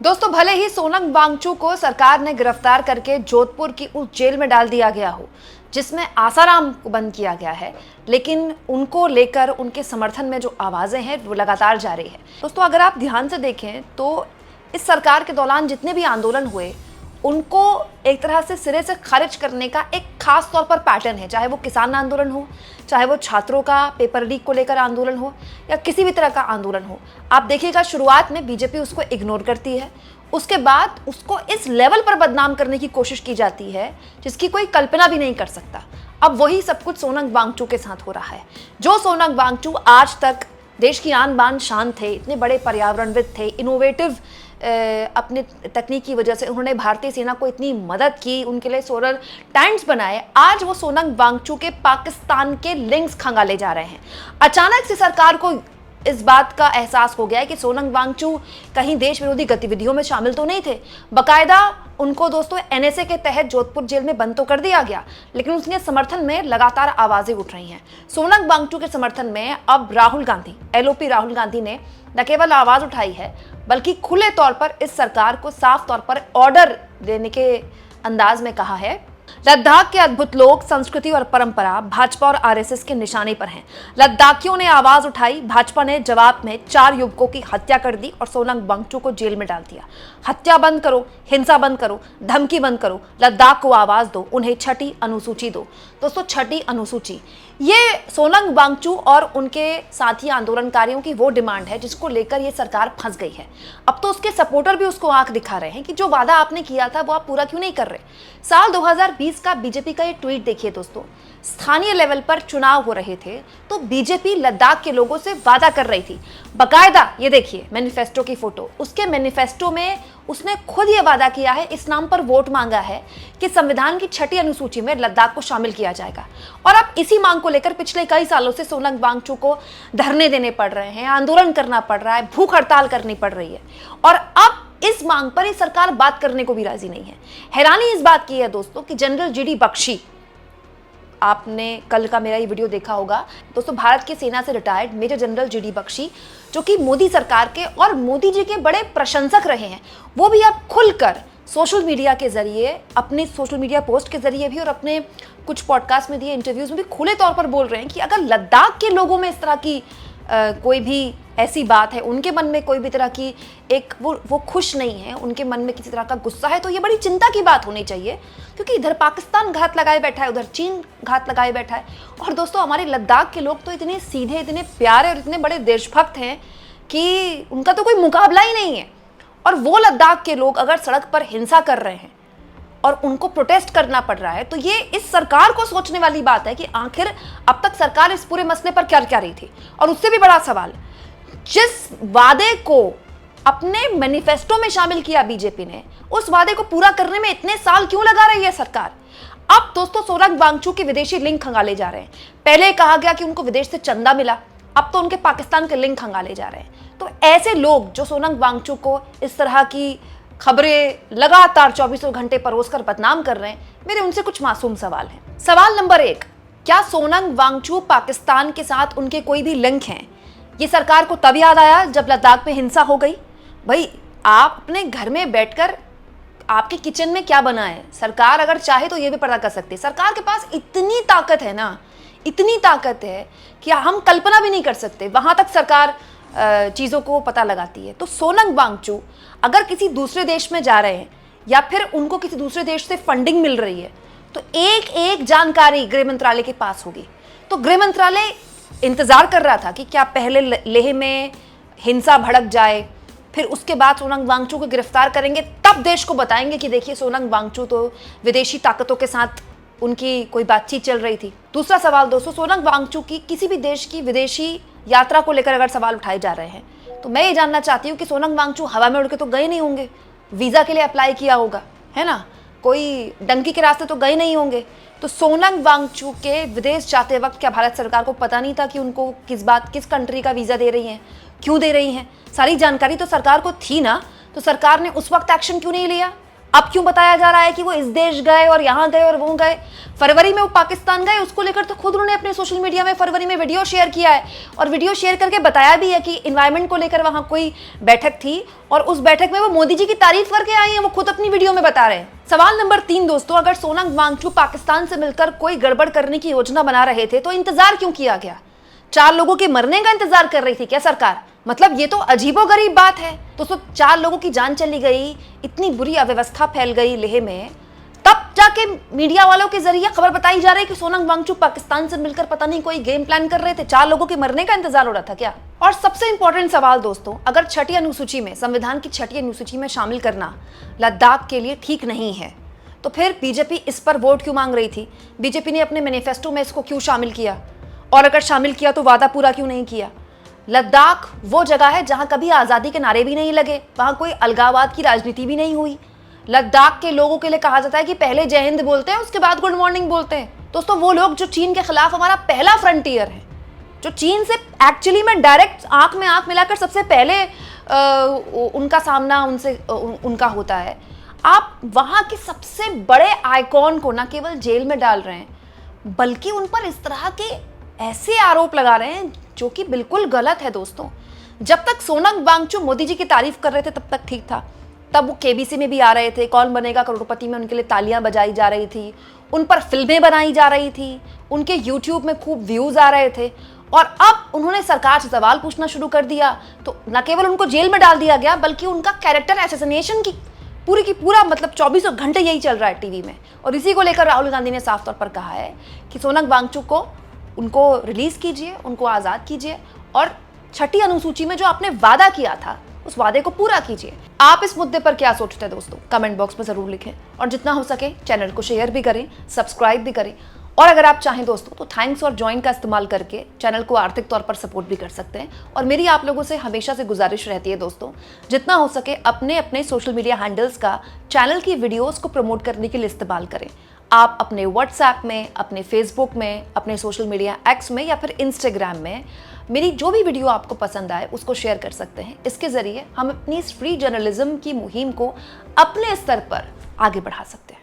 दोस्तों, भले ही सोनम वांगचुक को सरकार ने गिरफ्तार करके जोधपुर की उस जेल में डाल दिया गया हो जिसमें आसाराम को बंद किया गया है, लेकिन उनको लेकर उनके समर्थन में जो आवाजें हैं वो लगातार जारी है। दोस्तों, अगर आप ध्यान से देखें तो इस सरकार के दौरान जितने भी आंदोलन हुए उनको एक तरह से सिरे से खारिज करने का एक खास तौर पर पैटर्न है। चाहे वो किसान आंदोलन हो, चाहे वो छात्रों का पेपर लीक को लेकर आंदोलन हो, या किसी भी तरह का आंदोलन हो। आप देखिएगा, शुरुआत में बीजेपी उसको इग्नोर करती है, उसके बाद उसको इस लेवल पर बदनाम करने की कोशिश की जाती है जिसकी कोई कल्पना भी नहीं कर सकता। अब वही सब कुछ सोनम वांगचुक के साथ हो रहा है। जो सोनम वांगचुक आज तक देश की आन बान शान थे, इतने बड़े पर्यावरणविद थे, इनोवेटिव अपने तकनीक की वजह से उन्होंने भारतीय सेना को इतनी मदद की, उनके लिए सोलर टैंक्स बनाए, आज वो सोनम वांगचुक के पाकिस्तान के लिंक्स खंगाले जा रहे हैं। अचानक से सरकार को इस बात का एहसास हो गया है कि सोनम वांगचुक कहीं देश विरोधी गतिविधियों में शामिल तो नहीं थे। बकायदा उनको दोस्तों एनएसए के तहत जोधपुर जेल में बंद तो कर दिया गया, लेकिन उसके समर्थन में लगातार आवाजें उठ रही हैं। सोनम वांगचुक के समर्थन में अब राहुल गांधी, एलओपी राहुल गांधी ने न केवल आवाज उठाई है बल्कि खुले तौर पर इस सरकार को साफ तौर पर ऑर्डर देने के अंदाज में कहा है। लद्दाख के अद्भुत लोक संस्कृति और परंपरा भाजपा और आरएसएस के निशाने पर हैं। लद्दाखियों ने आवाज उठाई, भाजपा ने जवाब में 4 युवकों की हत्या कर दी और सोनम वांगचुक को जेल में डाल दिया। हत्या बंद करो, हिंसा बंद करो, धमकी बंद करो, लद्दाख को आवाज दो, उन्हें 6ठी अनुसूची दो। दोस्तों, 6ठी अनुसूची ये सोनम वांगचुक और उनके साथी आंदोलनकारियों की वो डिमांड है जिसको लेकर ये सरकार फंस गई है। अब तो उसके सपोर्टर भी उसको आंख दिखा रहे हैं कि जो वादा आपने किया था वो आप पूरा क्यों नहीं कर रहे। साल 2020 का बीजेपी का ये ट्वीट देखिए दोस्तों, स्थानीय लेवल पर चुनाव हो रहे थे तो बीजेपी लद्दाख के लोगों से वादा कर रही थी। बकायदा ये देखिए मैनिफेस्टो की फोटो, उसके मैनिफेस्टो में उसने खुद ये वादा किया है, इस नाम पर वोट मांगा है कि संविधान की 6ठी अनुसूची में लद्दाख को शामिल किया जाएगा। और अब इसी मांग को लेकर पिछले कई सालों से सोनम वांगचुक को धरने देने पड़ रहे हैं, आंदोलन करना पड़ रहा है, भूख हड़ताल करनी पड़ रही है, और अब इस मांग पर ये सरकार बात करने को भी राजी नहीं है। हैरानी इस बात की है दोस्तों कि जनरल जीडी बख्शी, आपने कल का मेरा ये वीडियो देखा होगा दोस्तों, भारत की सेना से retired major general GD Bakshi, जो कि मोदी सरकार के और मोदी जी के बड़े प्रशंसक रहे हैं, वो भी अब खुलकर सोशल मीडिया के जरिए, अपने सोशल मीडिया पोस्ट के जरिए भी और अपने कुछ पॉडकास्ट में दिए इंटरव्यूज में भी खुले तौर पर बोल रहे हैं कि अगर लद्दाख के लोगों में इस तरह की कोई भी ऐसी बात है, उनके मन में कोई भी तरह की एक वो खुश नहीं है, उनके मन में किसी तरह का गुस्सा है, तो ये बड़ी चिंता की बात होनी चाहिए, क्योंकि इधर पाकिस्तान घात लगाए बैठा है, उधर चीन घात लगाए बैठा है। और दोस्तों, हमारे लद्दाख के लोग तो इतने सीधे, इतने प्यारे और इतने बड़े देशभक्त हैं कि उनका तो कोई मुकाबला ही नहीं है। और वो लद्दाख के लोग अगर सड़क पर हिंसा कर रहे हैं और उनको प्रोटेस्ट करना पड़ रहा है, तो ये इस सरकार को सोचने वाली बात है कि आखिर अब तक सरकार इस पूरे मसले पर क्या क्या रही थी। और उससे भी बड़ा सवाल, जिस वादे को अपने मैनिफेस्टो में शामिल किया बीजेपी ने, उस वादे को पूरा करने में इतने साल क्यों लगा रही है सरकार। अब दोस्तों, सोनम वांगचुक के विदेशी लिंक खंगाले जा रहे हैं। पहले कहा गया कि उनको विदेश से चंदा मिला, अब तो उनके पाकिस्तान के लिंक खंगाले जा रहे हैं। तो ऐसे लोग जो सोनम वांगचुक को इस तरह की खबरें लगातार 24 घंटे परोसकर बदनाम कर रहे हैं, मेरे उनसे कुछ मासूम सवाल हैं। सवाल नंबर 1, क्या सोनम वांगचुक पाकिस्तान के साथ उनके कोई भी लिंक हैं? ये सरकार को तब याद आया जब लद्दाख में हिंसा हो गई। भाई, आप अपने घर में बैठकर आपके किचन में क्या बना है, सरकार अगर चाहे तो ये भी पता कर सकती है। सरकार के पास इतनी ताकत है ना, इतनी ताकत है कि हम कल्पना भी नहीं कर सकते, वहां तक सरकार चीज़ों को पता लगाती है। तो सोनम वांगचुक अगर किसी दूसरे देश में जा रहे हैं या फिर उनको किसी दूसरे देश से फंडिंग मिल रही है, तो एक एक जानकारी गृह मंत्रालय के पास होगी। तो गृह मंत्रालय इंतजार कर रहा था कि क्या पहले लेह में हिंसा भड़क जाए, फिर उसके बाद सोनम वांगचुक को गिरफ्तार करेंगे, तब देश को बताएंगे कि देखिए सोनम वांगचुक तो विदेशी ताकतों के साथ उनकी कोई बातचीत चल रही थी। दूसरा सवाल दोस्तों, सोनम वांगचुक की किसी भी देश की विदेशी यात्रा को लेकर अगर सवाल उठाए जा रहे हैं, तो मैं ये जानना चाहती हूँ कि सोनम वांगचुक हवा में उड़ के तो गए नहीं होंगे, वीज़ा के लिए अप्लाई किया होगा, है ना, कोई डंकी के रास्ते तो गए नहीं होंगे। तो सोनम वांगचुक के विदेश जाते वक्त क्या भारत सरकार को पता नहीं था कि उनको किस कंट्री का वीज़ा दे रही हैं, क्यों दे रही हैं? सारी जानकारी तो सरकार को थी ना, तो सरकार ने उस वक्त एक्शन क्यों नहीं लिया? अब क्यों बताया जा रहा है कि वो इस देश गए और यहाँ गए और वो गए? फरवरी में वो पाकिस्तान गए, उसको लेकर तो खुद उन्होंने अपने सोशल मीडिया में फरवरी में वीडियो शेयर किया है और वीडियो शेयर करके बताया भी है कि इन्वायरमेंट को लेकर वहां कोई बैठक थी और उस बैठक में वो मोदी जी की तारीफ करके आई है, वो खुद अपनी वीडियो में बता रहे हैं। सवाल नंबर 3 दोस्तों, अगर सोनम वांगचुक पाकिस्तान से मिलकर कोई गड़बड़ करने की योजना बना रहे थे तो इंतजार क्यों किया गया? 4 लोगों के मरने का इंतजार कर रही थी क्या सरकार? मतलब ये तो अजीबोगरीब बात है दोस्तों। 4 लोगों की जान चली गई, इतनी बुरी अव्यवस्था फैल गई लेह में, तब जाके मीडिया वालों के जरिए खबर बताई जा रही है कि सोनम वांगचुक पाकिस्तान से मिलकर पता नहीं कोई गेम प्लान कर रहे थे। 4 लोगों के मरने का इंतजार हो रहा था क्या? और सबसे इंपॉर्टेंट सवाल दोस्तों, अगर 6ठी अनुसूची में, संविधान की 6ठी अनुसूची में शामिल करना लद्दाख के लिए ठीक नहीं है तो फिर बीजेपी इस पर वोट क्यों मांग रही थी? बीजेपी ने अपने मैनिफेस्टो में इसको क्यों शामिल किया? और अगर शामिल किया तो वादा पूरा क्यों नहीं किया? लद्दाख वो जगह है जहां कभी आज़ादी के नारे भी नहीं लगे, वहां कोई अलगाववाद की राजनीति भी नहीं हुई। लद्दाख के लोगों के लिए कहा जाता है कि पहले जय हिंद बोलते हैं, उसके बाद गुड मॉर्निंग बोलते हैं। दोस्तों वो लोग जो चीन के खिलाफ हमारा पहला फ्रंटियर है, जो चीन से एक्चुअली में डायरेक्ट आंख में आंख मिलाकर सबसे पहले उनका सामना उनका होता है, आप वहां के सबसे बड़े आइकॉन को न केवल जेल में डाल रहे हैं बल्कि उन पर इस तरह के ऐसे आरोप लगा रहे हैं जो कि बिल्कुल गलत है दोस्तों। जब तक सोनम वांगचुक मोदी जी की तारीफ कर रहे थे तब तक ठीक था, तब वो केबीसी में भी आ रहे थे, कौन बनेगा करोड़पति में उनके लिए तालियां बजाई जा रही थी, उन पर फिल्में बनाई जा रही थी, उनके यूट्यूब में खूब व्यूज आ रहे थे। और अब उन्होंने सरकार से सवाल पूछना शुरू कर दिया तो न केवल उनको जेल में डाल दिया गया बल्कि उनका कैरेक्टर असैसिनेशन की पूरा मतलब 24 घंटे यही चल रहा है टीवी में। और इसी को लेकर राहुल गांधी ने साफ तौर पर कहा है कि सोनम वांगचुक को उनको रिलीज कीजिए, उनको आज़ाद कीजिए और 6ठी अनुसूची में जो आपने वादा किया था उस वादे को पूरा कीजिए। आप इस मुद्दे पर क्या सोचते हैं दोस्तों? कमेंट बॉक्स में ज़रूर लिखें और जितना हो सके चैनल को शेयर भी करें, सब्सक्राइब भी करें। और अगर आप चाहें दोस्तों तो थैंक्स और ज्वाइन का इस्तेमाल करके चैनल को आर्थिक तौर पर सपोर्ट भी कर सकते हैं। और मेरी आप लोगों से हमेशा से गुजारिश रहती है दोस्तों, जितना हो सके अपने अपने सोशल मीडिया हैंडल्स का चैनल की वीडियोस को प्रमोट करने के लिए इस्तेमाल करें। आप अपने व्हाट्सएप में, अपने फेसबुक में, अपने सोशल मीडिया एक्स में या फिर इंस्टाग्राम में मेरी जो भी वीडियो आपको पसंद आए उसको शेयर कर सकते हैं। इसके ज़रिए हम अपनी इस फ्री जर्नलिज्म की मुहिम को अपने स्तर पर आगे बढ़ा सकते हैं।